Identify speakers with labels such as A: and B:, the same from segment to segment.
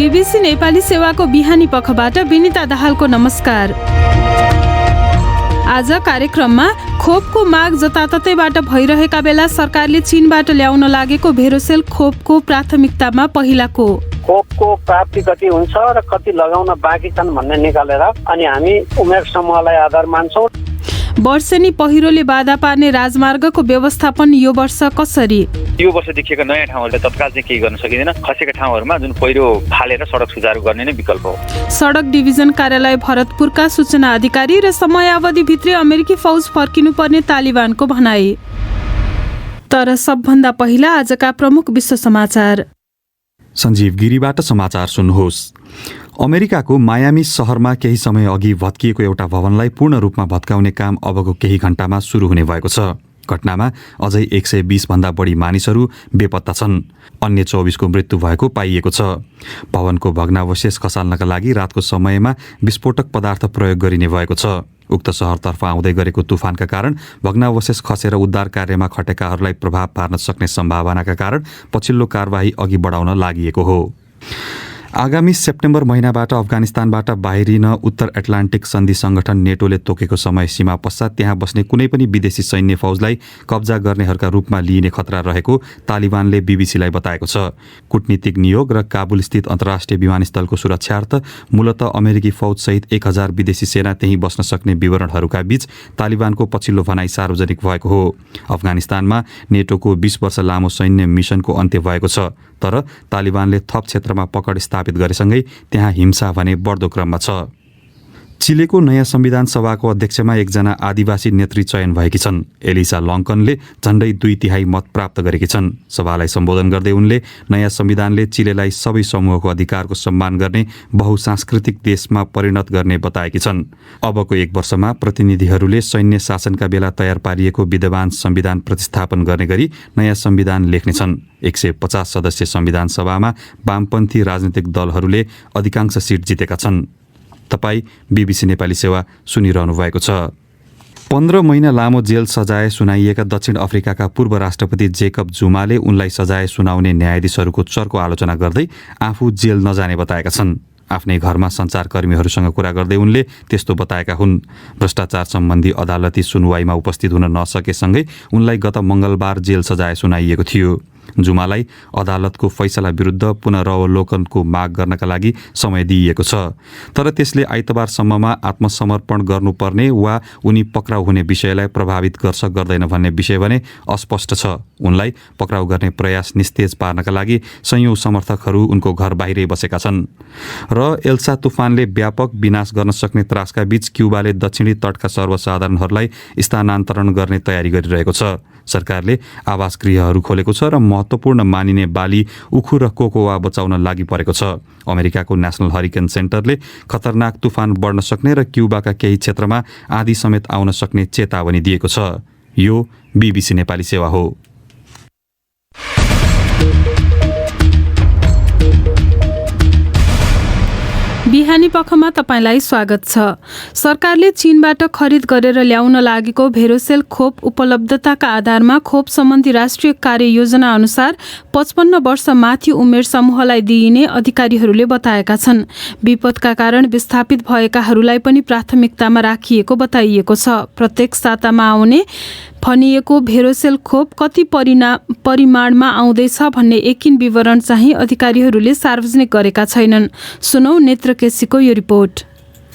A: BBC Nepali सेवाको बिहानी पखबाट विनिता दाहालको नमस्कार। आज कार्यक्रममा खोपको माग जताततैबाट भइरहेका बेला सरकारले चीनबाट ल्याउन लागेको भेरोसेल खोपको प्राथमिकतामा पहिलाको
B: खोपको प्राप्ति कति हुन्छ र कति लगाउन बाँकी छन् भन्ने निकालेर अनि हामी उमेर समूहलाई आधार मान्छौँ।
A: वर्षेनी पहिरोले बाधा पार्ने राजमार्गको व्यवस्थापन यो वर्ष कसरी?
C: यो वर्ष देखिएका नयाँ ठाउँहरूले तत्काल चाहिँ केही गर्न सकिँदैन। खसेका ठाउँहरूमा जुन पहिरो फालेर सडक सुचारू गर्ने नै विकल्प हो।
A: सडक डिभिजन कार्यालय भरतपुरका सूचना अधिकारी र समयावधिभित्रै अमेरिकी फौज फर्किनुपर्ने तालिबानको भनाई। तर सबभन्दा पहिला आजका प्रमुख विश्व समाचार।
D: सञ्जीव गिरीबाट समाचार सुन्नुहोस्। अमेरिकाको मायामी शहरमा केही समय अघि भत्किएको एउटा भवनलाई पूर्ण रूपमा भत्काउने काम अबको केही घण्टामा सुरु हुने भएको छ। घटनामा अझै 120 भन्दा बढी मानिसहरू बेपत्ता छन्। अन्य 24 को मृत्यु भएको पाइएको छ। भवनको भग्नावशेष खसाल्नका लागि रातको समयमा विस्फोटक पदार्थ प्रयोग गरिने भएको छ। उक्त शहरतर्फ आउँदै गरेको तुफानका कारण भग्नावशेष खसेर उद्धार कार्यमा खटेकाहरूलाई प्रभाव पार्न सक्ने सम्भावनाका कारण पछिल्लो कारबाही अघि बढाउन लागि हो। आगामी सेप्टेम्बर महिनाबाट अफगानिस्तानबाट बाहिरिन उत्तर एटलान्टिक सन्धि संगठन नेटोले तोकेको समय सीमा पश्चात त्यहाँ बस्ने कुनै पनि विदेशी सैन्य फौजलाई कब्जा गर्नेहरूका रूपमा लिइने खतरा रहेको तालिबानले बीबीसीलाई बताएको छ। कूटनीतिक नियोग र काबुलस्थित अन्तर्राष्ट्रिय विमानस्थलको सुरक्षार्थ मूलतः अमेरिकी फौजसहित 1000 विदेशी सेना त्यही बस्न सक्ने विवरणहरूका बीच तालिबानको पछिल्लो भनाई सार्वजनिक भएको हो। अफगानिस्तानमा नेटोको 20 वर्ष लामो सैन्य मिसनको अन्त्य भएको छ। तर तालिबानले थप क्षेत्रमा पकड स्थापित गरेसँगै त्यहाँ हिंसा भने बढ्दो क्रममा छ। चिलेको नयाँ संविधान सभाको अध्यक्षमा एकजना आदिवासी नेत्री चयन भएकी छन्। एलिसा लङ्कनले झण्डै 2/3 मत प्राप्त गरेकी छन्। सभालाई सम्बोधन गर्दै उनले नयाँ संविधानले चिलेलाई सबै समूहको अधिकारको सम्मान गर्ने बहुसांस्कृतिक देशमा परिणत गर्ने बताएकी छन्। अबको 1 वर्षमा प्रतिनिधिहरूले सैन्य शासनका बेला तयार पारिएको विद्यमान संविधान प्रतिस्थापन गर्ने गरी नयाँ संविधान लेख्नेछन्। 150 सदस्य संविधान सभामा वामपन्थी राजनीतिक दलहरूले अधिकांश सिट जितेका छन्। तपाईँ बीबीसी नेपाली सेवा सुनिरहनु भएको छ। 15 महिना लामो जेल सजाय सुनाइएका दक्षिण अफ्रिकाका पूर्व राष्ट्रपति जेकब जुमाले उनलाई सजाय सुनाउने न्यायाधीशहरूको चर्को आलोचना गर्दै आफू जेल नजाने बताएका छन्। आफ्नै घरमा सञ्चारकर्मीहरूसँग कुरा गर्दै उनले त्यस्तो बताएका हुन्। भ्रष्टाचार सम्बन्धी अदालती सुनवाईमा उपस्थित हुन नसकेसँगै उनलाई गत मङ्गलबार जेल सजाय सुनाइएको थियो। जुमालाई अदालतको फैसला विरुद्ध पुनरावलोकनको माग गर्नका लागि समय दिइएको छ। तर त्यसले आइतबारसम्ममा आत्मसमर्पण गर्नुपर्ने वा उनी पक्राउ हुने विषयलाई प्रभावित गर्छ गर्दैन भन्ने विषय भने अस्पष्ट छ। उनलाई पक्राउ गर्ने प्रयास निस्तेज पार्नका लागि सयौं समर्थकहरू उनको घर बाहिरै बसेका छन्। र एल्सा तुफानले व्यापक विनाश गर्न सक्ने त्रासका बीच क्युबाले दक्षिणी तटका सर्वसाधारणहरूलाई स्थानान्तरण गर्ने तयारी गरिरहेको छ। सरकारले आवास गृहहरू खोलेको छ र महत्त्वपूर्ण मानिने बाली, उखु र कोकोआ बचाउन लागि परेको छ। अमेरिकाको नेशनल हरिकेन सेन्टरले खतरनाक तुफान बढ्न सक्ने र क्युबाका केही क्षेत्रमा आँधी समेत आउन सक्ने चेतावनी दिएको छ। यो बीबीसी नेपाली सेवा हो।
A: बिहानी पखमा तपाईलाई स्वागत छ। सरकारले चीनबाट खरिद गरेर ल्याउन लागेको भेरोसेल खोप उपलब्धताका आधारमा खोप सम्बन्धी राष्ट्रिय कार्ययोजना अनुसार 55 वर्ष माथि उमेर समूहलाई दिइने अधिकारीहरूले बताएका छन्। विपदका कारण विस्थापित भएकाहरूलाई पनि प्राथमिकतामा राखिएको बताइएको छ। प्रत्येक सातामा आउने भनिएको भेरोसेल खोप कति परिमाणमा आउँदैछ भन्ने एकिन विवरण चाहिँ अधिकारीहरूले सार्वजनिक गरेका छैनन्। सुनौ नेत्र केसीको यो रिपोर्ट।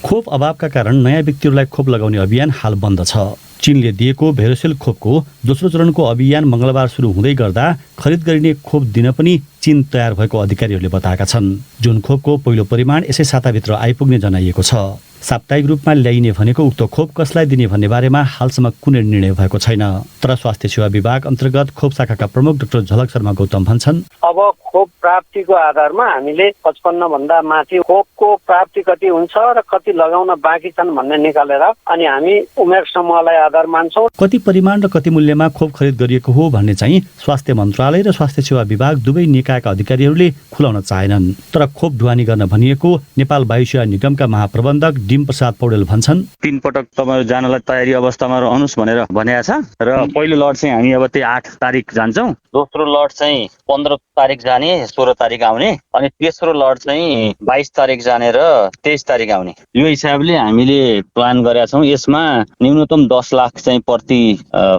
E: खोप अभावका कारण नयाँ व्यक्तिहरूलाई खोप लगाउने अभियान हाल बन्द छ। चीनले दिएको भेरोसेल खोपको दोस्रो चरणको अभियान मङ्गलबार सुरु हुँदै गर्दा खरिद गरिने खोप दिन पनि चीन तयार भएको अधिकारीहरूले बताएका छन्। जुन खोपको पहिलो परिमाण यसै साताभित्र आइपुग्ने जनाइएको छ। साप्ताहिक रूपमा ल्याइने भनेको उक्त खोप कसलाई दिने भन्ने बारेमा हालसम्म कुनै निर्णय भएको छैन। तर स्वास्थ्य सेवा विभाग अन्तर्गत खोप शाखाका प्रमुख डाक्टर झलक शर्मा गौतम भन्छन्,
B: अब खोप प्राप्तिको आधारमा हामीले 55 भन्दा माथि खोपको प्राप्ति कति हुन्छ र कति लगाउन बाँकी छन् भन्ने निकालेर अनि हामी उमेर समूहलाई आधार मान्छौँ।
E: कति परिमाण र कति मूल्यमा खोप खरिद गरिएको हो भन्ने चाहिँ स्वास्थ्य मन्त्रालय र स्वास्थ्य सेवा विभाग दुवै निकायका अधिकारीहरूले खुलाउन चाहेनन्। तर खोप ढुवानी गर्न भनिएको नेपाल वायुसेवा निगमका महाप्रबन्धक डिम प्रसाद पौडेल भन्छन्,
F: 3 पटक तपाईहरु जानलाई तयारी अवस्थामा रहनुस् भनेर भनेको छ र पहिलो लट चाहिँ हामी अब त्यही 8 तारिक जान्छौँ, दोस्रो लट चाहिँ 15 तारिक जाने 16 तारिक आउने अनि तेस्रो लट चाहिँ 22 तारिक जाने र 23 तारिक आउने। यो हिसाबले हामीले प्लान गरेका छौँ। यसमा न्यूनतम 10 लाख चाहिँ प्रति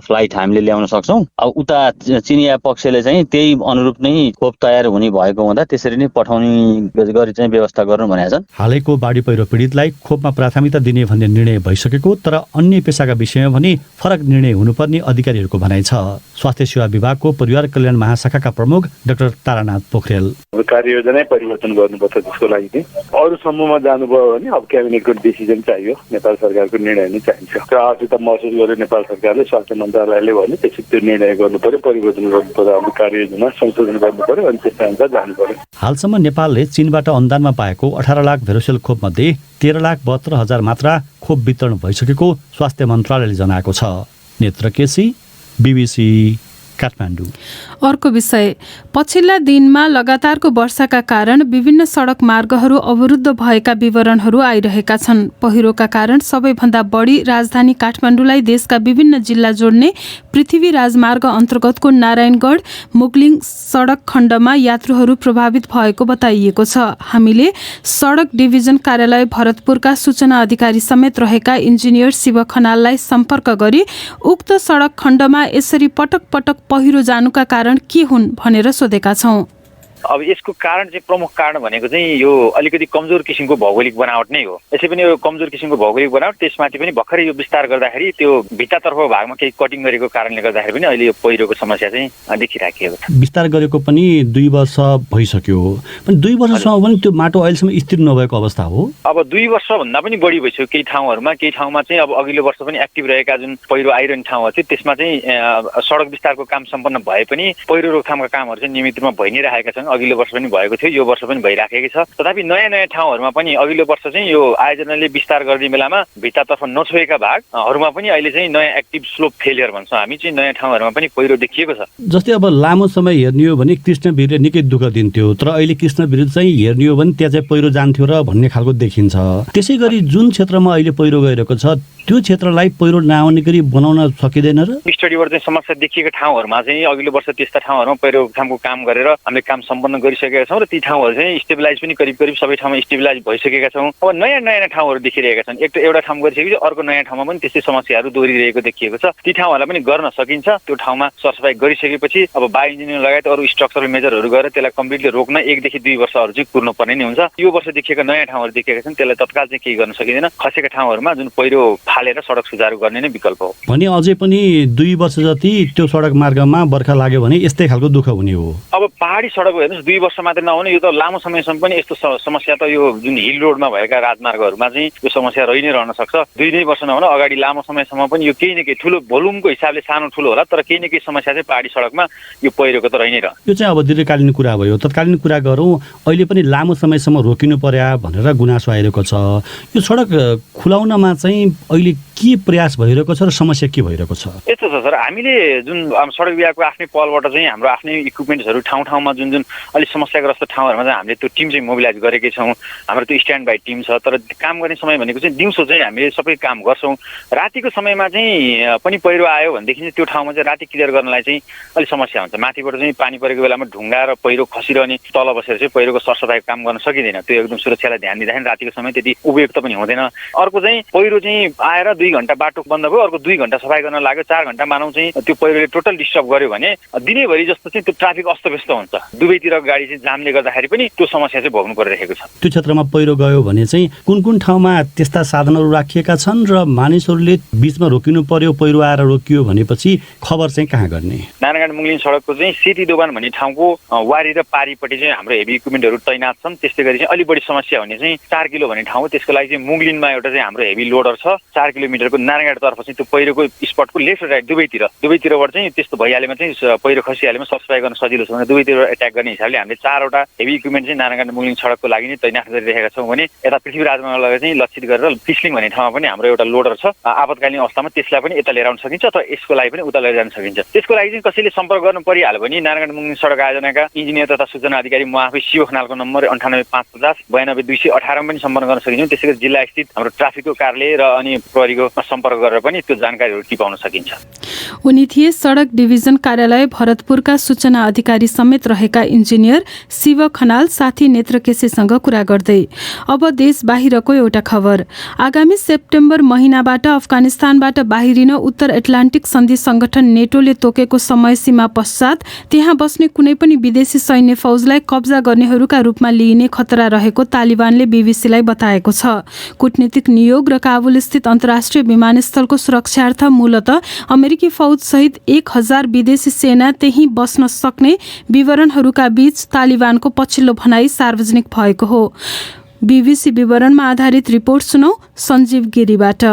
F: फ्लाइट हामीले ल्याउन सक्छौँ। अब उता चिनिया पक्षले चाहिँ त्यही अनुरूप नै खोप तयार हुने भएको हुँदा त्यसरी नै पठाउने गरी चाहिँ व्यवस्था गर्नु भनेका छन्।
E: हालैको बाढी पहिरो पीडितलाई खोपमा प्राथमिकता दिने भन्ने निर्णय भइसकेको तर अन्य पेशाका विषयमा भने फरक निर्णय हुनुपर्ने अधिकारीहरूको भनाइ छ। स्वास्थ्य सेवा विभागको परिवार कल्याण महाशाखाका प्रमुख डाक्टर तारानाथ पोखरेल,
G: कार्ययोजना परिवर्तन गर्नुपर्छ। त्यसको लागि चाहिँ अरू समूहमा जानुभयो भने अब क्याबिनेटको डिसिजन चाहियो, नेपाल सरकारको निर्णय नै चाहिन्छ। त्यो आवश्यकता महसुस गर्यो नेपाल सरकारले, स्वास्थ्य मन्त्रालयले भने त्यसपछि त्यो निर्णय गर्नु पर्यो, परिवर्तन गर्नु पर्यो, अब कार्ययोजना संशोधन गर्नु पर्यो अनि त्यसै अनुसार जानु पर्यो।
E: हालसम्म नेपालले चीनबाट अनुदानमा पाएको 18 लाख भेरोसेल खोप मध्ये 13,72,000 मात्रा खोप वितरण भइसकेको स्वास्थ्य मन्त्रालयले जनाएको छ। नेत्र केसी, BBC, काठमाडौँ।
A: अर्को विषय, पछिल्ला दिनमा लगातारको वर्षाका कारण विभिन्न सडक मार्गहरू अवरुद्ध भएका विवरणहरू आइरहेका छन्। पहिरोका कारण सबैभन्दा बढी राजधानी काठमाडौँलाई देशका विभिन्न जिल्ला जोड्ने पृथ्वी राजमार्ग अन्तर्गतको नारायणगढ मुगलिङ सडक खण्डमा यात्रुहरू प्रभावित भएको बताइएको छ। हामीले सडक डिभिजन कार्यालय भरतपुरका सूचना अधिकारी समेत रहेका इन्जिनियर शिव खनाललाई सम्पर्क गरी उक्त सडक खण्डमा यसरी पटक पटक पहिरो जानुका कारण के हुन् भनेर सोधेका छौँ।
C: अब यसको कारण चाहिँ प्रमुख कारण भनेको चाहिँ यो अलिकति कमजोर किसिमको भौगोलिक बनावट नै हो। यसै पनि यो कमजोर किसिमको भौगोलिक बनावट, त्यसमाथि पनि भर्खरै यो विस्तार गर्दाखेरि त्यो भित्तातर्फको भागमा केही कटिङ गरेको कारणले गर्दाखेरि पनि अहिले यो पहिरोको समस्या चाहिँ देखिराखेको छ।
E: विस्तार गरेको पनि 2 वर्ष भइसक्यो, पनि 2 वर्षसम्म पनि त्यो माटो अहिलेसम्म स्थिर नभएको अवस्था हो।
C: अब 2 वर्षभन्दा पनि बढी भइसक्यो केही ठाउँहरूमा चाहिँ अब अघिल्लो वर्ष पनि एक्टिभ रहेका जुन पहिरो आइरहने ठाउँहरू थियो त्यसमा चाहिँ सडक विस्तारको काम सम्पन्न भए पनि पहिरो रोकथामका कामहरू चाहिँ नियमित रूपमा भइ नै रहेका छन्। अघिल्लो वर्ष पनि भएको थियो, यो वर्ष पनि भइराखेको छ। तथापि नयाँ नयाँ ठाउँहरूमा पनि अघिल्लो वर्ष चाहिँ यो आयोजनाले विस्तार गर्ने बेलामा भित्तातर्फ नछोएका भागहरूमा पनि अहिले चाहिँ नयाँ एक्टिभ स्लोप फेलियर भन्छौँ हामी चाहिँ नयाँ ठाउँहरूमा पनि पहिरो देखिएको छ।
E: जस्तै अब लामो समय हेर्ने हो भने कृष्णवीरले निकै दुःख दिन्थ्यो, तर अहिले कृष्णवीर चाहिँ हेर्ने हो भने त्यहाँ चाहिँ पहिरो जान्थ्यो र भन्ने खालको देखिन्छ। त्यसै गरी जुन क्षेत्रमा अहिले पहिरो गइरहेको छ त्यो क्षेत्रलाई पहिरो नआउने गरी बनाउन सकिँदैन र
C: स्टडीबाट चाहिँ समस्या देखिएका ठाउँहरूमा चाहिँ अघिल्लो वर्ष त्यस्ता ठाउँहरूमा पहिरो रोकथामको काम गरेर हामीले काम सम्पन्न गरिसकेका छौँ र ती ठाउँहरू चाहिँ स्टेबलाइज पनि करिब सबै ठाउँमा स्टेबलाइज भइसकेका छौँ। अब नयाँ नयाँ ठाउँहरू देखिरहेका छन्। एउटा ठाउँ गरिसकेपछि अर्को नयाँ ठाउँमा पनि त्यस्तै समस्याहरू दोहोरिरहेको देखिएको छ। ती ठाउँहरूलाई पनि गर्न सकिन्छ। त्यो ठाउँमा सरसफाइ गरिसकेपछि अब बायो इन्जिनियर लगायत अरू स्ट्रक्चरल मेजरहरू गरेर त्यसलाई कम्प्लिटली रोक्न 1 देखि 2 वर्षहरू चाहिँ कुर्नु पर्ने नै हुन्छ। यो वर्ष देखिएका नयाँ ठाउँहरू देखिएका छन्, त्यसलाई तत्काल चाहिँ केही गर्न सकिँदैन। खसेका ठाउँहरूमा जुन पहिरो फालेर सडक सुचारू गर्ने नै विकल्प हो।
E: भने अझै पनि 2 वर्ष जति त्यो सडक मार्गमा बर्खा लाग्यो भने यस्तै खालको दुःख हुने हो।
C: अब पहाडी सडक हेर्नुहोस् 2 वर्ष मात्रै नहुने, यो त लामो समयसम्म पनि यस्तो समस्या त यो जुन हिल रोडमा भएका राजमार्गहरूमा चाहिँ यो समस्या रहि नै रहन सक्छ। 2 नै वर्ष नहुन अगाडि लामो समयसम्म पनि यो केही न केही ठुलो भोल्युमको हिसाबले सानो ठुलो होला, तर केही न केही समस्या चाहिँ पहाडी सडकमा यो पहिरोको त रहि नै रहन्छ।
E: यो चाहिँ अब दीर्घकालीन कुरा भयो। तत्कालीन कुरा गरौँ, अहिले पनि लामो समयसम्म रोकिनु पर्या भनेर गुनासो आइरहेको छ। यो सडक खुलाउनमा चाहिँ अहिले के प्रयास भइरहेको छ र समस्या के भइरहेको छ?
C: यस्तो छ सर, हामीले जुन सडक विभागको आफ्नै पहलबाट चाहिँ हाम्रो आफ्नै इक्विपमेन्ट्सहरू ठाउँ ठाउँमा जुन अलिक समस्याग्रस्त ठाउँहरूमा चाहिँ हामीले त्यो टिम चाहिँ मोबिलाइज गरेकै छौँ। हाम्रो त्यो स्ट्यान्ड बाई टिम छ, तर काम गर्ने समय भनेको चाहिँ दिउँसो चाहिँ हामीले सबै काम गर्छौँ। रातिको समयमा चाहिँ पनि पहिरो आयो भनेदेखि चाहिँ त्यो ठाउँमा चाहिँ राति क्लियर गर्नलाई चाहिँ अलिक समस्या हुन्छ। माथिबाट चाहिँ पानी परेको बेलामा ढुङ्गा र पहिरो खसिरहने तल बसेर चाहिँ पहिरोको सरसफाइको काम गर्न सकिँदैन। त्यो एकदम सुरक्षालाई ध्यान दिँदाखेरि रातिको समय त्यति उपयुक्त पनि हुँदैन। अर्को चाहिँ पहिरो चाहिँ आएर 2 घन्टा बाटो बन्द भयो, अर्को 2 घन्टा सफाइ गर्न लाग्यो, 4 घन्टा मानौँ चाहिँ त्यो पहिरोले टोटल डिस्टर्ब गर्यो भने दिनैभरि जस्तो चाहिँ त्यो ट्राफिक अस्तव्यस्त हुन्छ। दुवैतिर गाडी चाहिँ जामले गर्दाखेरि पनि त्यो समस्या चाहिँ भोग्नु परिरहेको छ।
E: त्यो क्षेत्रमा पहिरो गयो भने चाहिँ कुन ठाउँमा त्यस्ता साधनहरू राखिएका छन् र मानिसहरूले बीचमा रोकिनु पर्यो, पहिरो आएर रोकियो भनेपछि खबर चाहिँ कहाँ गर्ने?
C: नारायणगढ मुगलिङ सडकको चाहिँ सेती दोकान भन्ने ठाउँको वारी र पारीपट्टि चाहिँ हाम्रो हेभी इक्विपमेन्टहरू तैनात छन्। त्यस्तै गरी चाहिँ अलि बढी समस्या हुने चाहिँ 4 किलो भन्ने ठाउँ हो। त्यसको लागि चाहिँ मुगलिनमा एउटा चाहिँ हाम्रो हेभी लोडर छ। 4 किलोमिटरको नारायणगढतर्फ चाहिँ त्यो पहिरोको स्पटको लेफ्ट र राइट दुवैतिरबाट चाहिँ त्यस्तो भइहालेमा चाहिँ पहिरो खसिहालेमा सरसफाइ गर्न सजिलो छ भने दुवैतिर एट्याक गर्ने गर्ने हिसाबले हामीले 4वटा हेभी इक्विपमेन्ट चाहिँ नारायणगढ मुगलिङ सडकको लागि नै तैनाथ गरिरहेका छौँ भने यता पृथ्वीराजमार्गलाई चाहिँ लक्षित गरेर फिस्लिङ भन्ने ठाउँमा पनि हाम्रो एउटा लोडर छ। आपतकालीन अवस्थामा त्यसलाई पनि यता लिएर आउन सकिन्छ अथवा यसको लागि पनि उता लिएर जान सकिन्छ। त्यसको लागि चाहिँ कसैले सम्पर्क गर्नु परिहाल्यो भने नारायणगढ मुगलिङ सडक आयोजनाका इन्जिनियर तथा सूचना अधिकारी म आफै सिओ खनालको नम्बर 98 550 92 218 पनि सम्पर्क गर्न सकिन्छ। त्यसैगरी जिल्ला स्थित हाम्रो ट्राफिकको कार्यालय र अनि प्रहरीको सम्पर्क गरेर पनि त्यो जानकारीहरू टिपाउन सकिन्छ।
A: उनी थिए सडक डिभिजन कार्यालय भरतपुरका सूचना अधिकारी समेत रहेका इन्जिनियर शिव खनाल। साथी नेत्र केसीसँग कुरा गर्दै अब देश बाहिरको एउटा खबर। आगामी सेप्टेम्बर महिनाबाट अफगानिस्तानबाट बाहिरिन उत्तर एटलान्टिक सन्धि संगठन नेटोले तोकेको समय सीमा पश्चात त्यहाँ बस्ने कुनै पनि विदेशी सैन्य फौजलाई कब्जा गर्नेहरूका रूपमा लिइने खतरा रहेको तालिबानले बीबीसीलाई बताएको छ। कूटनीतिक नियोग र काबुल स्थित अन्तर्राष्ट्रिय विमानस्थलको सुरक्षार्थ मूलत अमेरिकी फौज सहित 1000 विदेशी सेना त्यही बस्न सक्ने विवरणहरूका बीच तालिबानको पछिल्लो भनाई सार्वजनिक भएको हो। बीबीसी विवरणमा आधारित रिपोर्ट सुनौ सञ्जीव गिरीबाट।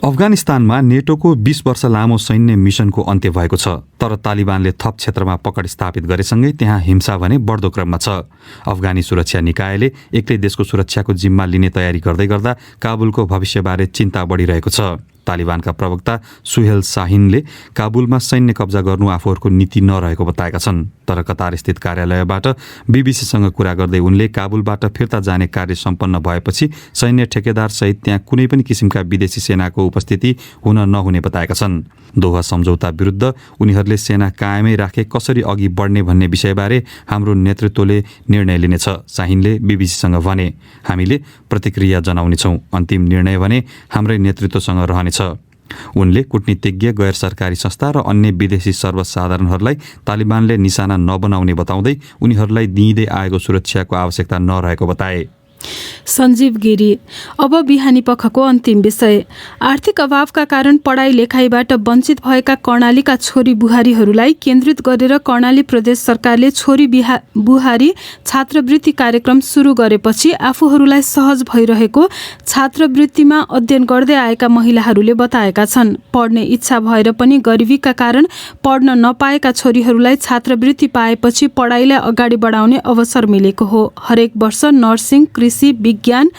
D: अफगानिस्तानमा नेटोको 20 वर्ष लामो सैन्य मिसनको अन्त्य भएको छ, तर तालिबानले थप क्षेत्रमा पकड स्थापित गरेसँगै त्यहाँ हिंसा भने बढ्दो क्रममा छ। अफगानी सुरक्षा निकायले एक्लै देशको सुरक्षाको जिम्मा लिने तयारी गर्दै गर्दा काबुलको भविष्यबारे चिन्ता बढिरहेको छ। तालिबानका प्रवक्ता सुहेल शाहिनले काबुलमा सैन्य कब्जा गर्नु आफूहरूको नीति नरहेको बताएका छन्। तर कतार स्थित कार्यालयबाट बीबीसीसँग कुरा गर्दै उनले काबुलबाट फिर्ता जाने कार्य सम्पन्न भएपछि सैन्य ठेकेदार सहित त्यहाँ कुनै पनि किसिमका विदेशी सेनाको उपस्थिति हुन नहुने बताएका छन्। दोहा सम्झौता विरुद्ध उनीहरूले सेना कायमै राखे कसरी अघि बढ्ने भन्ने विषयबारे हाम्रो नेतृत्वले निर्णय लिनेछ, शाहिनले बीबीसीसँग भने। हामीले प्रतिक्रिया जनाउनेछौँ, अन्तिम निर्णय भने हाम्रै नेतृत्वसँग रहनेछ। उनले कूटनीतिज्ञ, गैर सरकारी संस्था र अन्य विदेशी सर्वसाधारणहरूलाई तालिबानले निशाना नबनाउने बताउँदै उनीहरूलाई दिइँदै आएको सुरक्षाको आवश्यकता नरहेको बताए।
A: सञ्जीव गिरी। अब बिहानी पखको अन्तिम विषय। आर्थिक अभावका कारण पढाइ लेखाइबाट वञ्चित भएका कर्णालीका छोरी बुहारीहरूलाई केन्द्रित गरेर कर्णाली प्रदेश सरकारले छोरी बुहारी छात्रवृत्ति कार्यक्रम सुरु गरेपछि आफूहरूलाई सहज भइरहेको छात्रवृत्तिमा अध्ययन गर्दै आएका महिलाहरूले बताएका छन्। पढ्ने इच्छा भएर पनि गरिबीका कारण पढ्न नपाएका छोरीहरूलाई छात्रवृत्ति पाएपछि पढाइलाई अगाडि बढाउने अवसर मिलेको हो। हरेक वर्ष नर्सिङ, कृषि विज्ञान,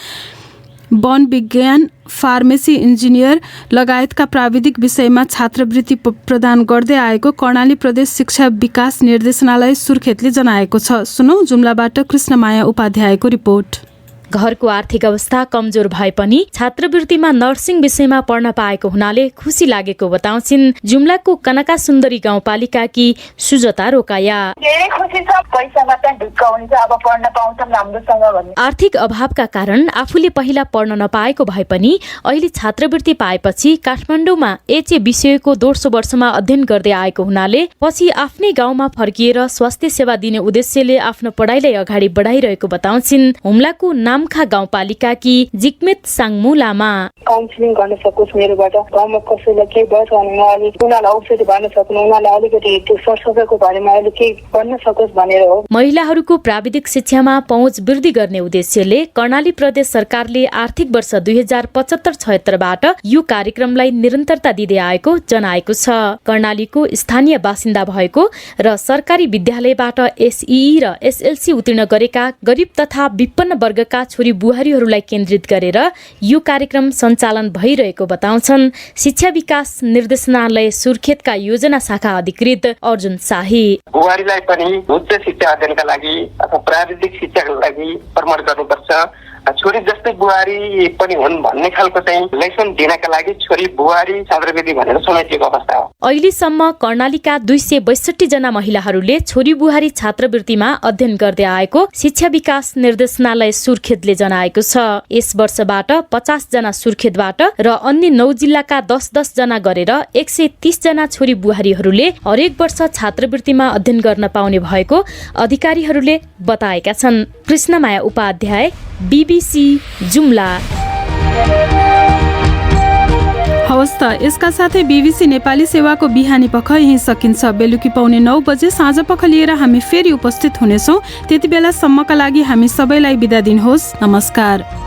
A: वन विज्ञान, फार्मेसी, इन्जिनियर लगायतका प्राविधिक विषयमा छात्रवृत्ति प्रदान गर्दै आएको कर्णाली प्रदेश शिक्षा विकास निर्देशनालय सुर्खेतले जनाएको छ। सुनौ जुम्लाबाट कृष्णमाया उपाध्यायको रिपोर्ट।
H: घरको आर्थिक अवस्था कमजोर भए पनि छात्रवृत्तिमा नर्सिङ विषयमा पढ्न पाएको हुनाले खुसी लागेको बताउँछिन् जुम्लाको कनका सुन्दरी गाउँपालिकाकी सुजता रोकाया।
I: धेरै खुसी छ, पैसामा चाहिँ ढुक्क हुन्छ, अब पढ्न पाउँछन् राम्रोसँग भन्ने।
H: आर्थिक अभावका कारण आफूले पहिला पढ्न नपाएको भए पनि अहिले छात्रवृत्ति पाएपछि काठमाडौँमा एचए विषयको दोस्रो वर्षमा अध्ययन गर्दै आएको हुनाले पछि आफ्नै गाउँमा फर्किएर स्वास्थ्य सेवा दिने उद्देश्यले आफ्नो पढाइलाई अगाडि बढाइरहेको बताउँछिन् हुम्लाको नामखा गाउँपालिकाकी जिग्मेत साङमु लामा।
I: काउन्सिलिङ गर्न सकोस्, मेरोबाट गाउँमा कसैलाई के भयो भने उहाँले उनीहरूलाई औषधि भन्न सक्नु, उनीहरूलाई अलिकति त्यो सरसफाइको बारेमा अहिले के भन्न सकोस् भनेर हो।
H: महिलाहरूको प्राविधिक शिक्षामा पहुँच वृद्धि गर्ने उद्देश्यले कर्णाली प्रदेश सरकारले आर्थिक वर्ष 2075-76बाट यो कार्यक्रमलाई निरन्तरता दिँदै आएको जनाएको छ। कर्णालीको स्थानीय बासिन्दा भएको र सरकारी विद्यालयबाट एसईई र एसएलसी उत्तीर्ण गरेका गरिब तथा विपन्न वर्गका छोरी बुहारीहरूलाई केन्द्रित गरेर यो कार्यक्रम सञ्चालन भइरहेको बताउँछन् शिक्षा विकास निर्देशनालय सुर्खेतका योजना शाखा अधिकृत अर्जुन शाही।
J: बुहारीलाई पनि उच्च शिक्षा अध्ययनका लागि अथवा प्राविधिक शिक्षाका लागि प्रमोट गर्नुपर्छ। छोरी जस्तै बुहारी पनि हुन् भन्ने खालको चाहिँ लेसन दिनका लागि छोरी बुहारी छात्रवृत्ति भनेर समेटिएको अवस्था हो।
H: अहिलेसम्म कर्णालीका 262 जना महिलाहरूले छोरी बुहारी छात्रवृत्तिमा अध्ययन गर्दै आएको शिक्षा विकास निर्देशनालय सुर्खेतले जनाएको छ। यस वर्षबाट 50 जना सुर्खेतबाट र अन्य 9 जिल्लाका 10-10 जना गरेर 130 जना छोरी बुहारीहरूले हरेक वर्ष छात्रवृत्तिमा अध्ययन गर्न पाउने भएको अधिकारीहरूले बताएका छन्। कृष्णमाया उपाध्याय, बीबीसी जुम्ला।
A: हवस् त, यसका साथै बीबीसी नेपाली सेवाको बिहानी पख यहीँ सकिन्छ। बेलुकी पाउने 9 बजे साँझ पख लिएर हामी फेरि उपस्थित हुनेछौँ। त्यति बेलासम्मका लागि हामी सबैलाई बिदा दिनुहोस्। नमस्कार।